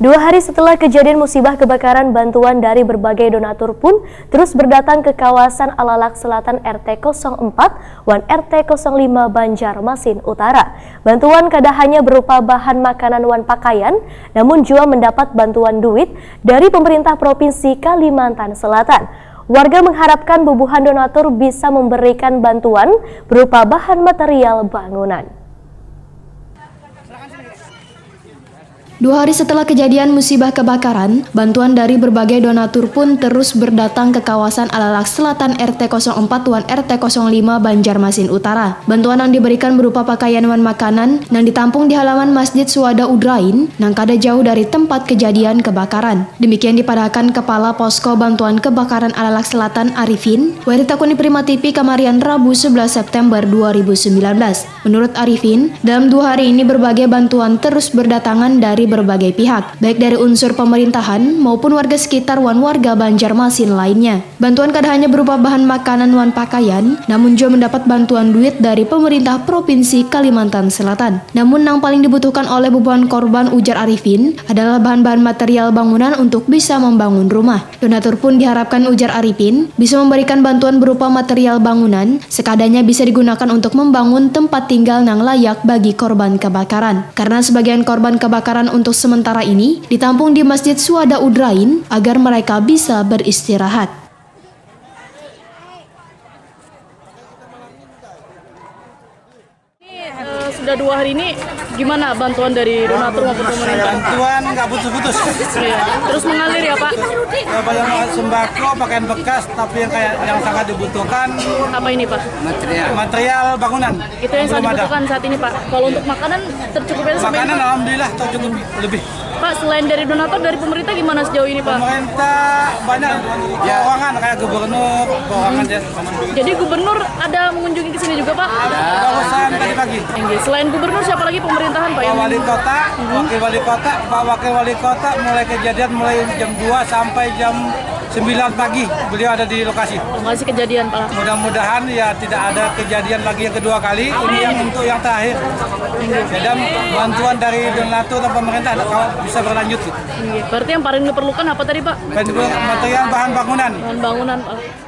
2 hari setelah kejadian musibah kebakaran, bantuan dari berbagai donatur pun terus berdatang ke kawasan Alalak Selatan RT 04 dan RT 05 Banjarmasin Utara. Bantuan kada hanya berupa bahan makanan dan pakaian, namun juga mendapat bantuan duit dari pemerintah Provinsi Kalimantan Selatan. Warga mengharapkan bubuhan donatur bisa memberikan bantuan berupa bahan material bangunan. 2 hari setelah kejadian musibah kebakaran, bantuan dari berbagai donatur pun terus berdatang ke kawasan Alalak Selatan RT 04 dan RT 05 Banjarmasin Utara. Bantuan yang diberikan berupa pakaian dan makanan yang ditampung di halaman Masjid Suada Udrain yang kada jauh dari tempat kejadian kebakaran. Demikian dipadahkan Kepala Posko Bantuan Kebakaran Alalak Selatan Arifin, Waritakuni Prima TV Kamarian Rabu 11 September 2019. Menurut Arifin, dalam 2 hari ini berbagai bantuan terus berdatangan dari berbagai pihak, baik dari unsur pemerintahan maupun warga sekitar wan warga Banjarmasin lainnya. Bantuan kada hanya berupa bahan makanan wan pakaian, namun juga mendapat bantuan duit dari pemerintah Provinsi Kalimantan Selatan. Namun yang paling dibutuhkan oleh bubuhan korban, ujar Arifin, adalah bahan-bahan material bangunan untuk bisa membangun rumah. Donatur pun diharapkan, ujar Arifin, bisa memberikan bantuan berupa material bangunan, sekadanya bisa digunakan untuk membangun tempat tinggal yang layak bagi korban kebakaran. Karena sebagian korban kebakaran untuk sementara ini ditampung di Masjid Suada Udrain agar mereka bisa beristirahat. Sudah 2 hari ini gimana bantuan dari donatur maupun pemerintah? Bantuan nggak putus-putus. Ya. Terus mengalir ya Pak? Ya, banyak sembako, pakaian bekas, tapi yang sangat dibutuhkan Apa ini Pak? material bangunan. Itu yang sangat dibutuhkan saat ini Pak. Kalau untuk makanan tercukupnya sampai Makanan alhamdulillah tercukup lebih. Pak, selain dari donatur, dari pemerintah gimana sejauh ini Pak? Pemerintah banyak keuangan kayak gubernur, keuangan. Jadi gubernur ada mengunjungi ke sini juga Pak? Barusan tadi pagi. Selain gubernur siapa lagi pemerintahan Pak? Pak Wali Kota, Wakil Wali Kota, Pak Wakil Wali Kota mulai kejadian mulai jam 2 sampai jam 9 pagi beliau ada di lokasi. Masih kejadian Pak? Mudah-mudahan ya tidak ada kejadian lagi yang kedua kali. Ini yang untuk yang terakhir. Dan bantuan dari donatur dan pemerintah bisa berlanjut. Berarti yang paling diperlukan apa tadi Pak? Material bahan bangunan. Bahan bangunan Pak.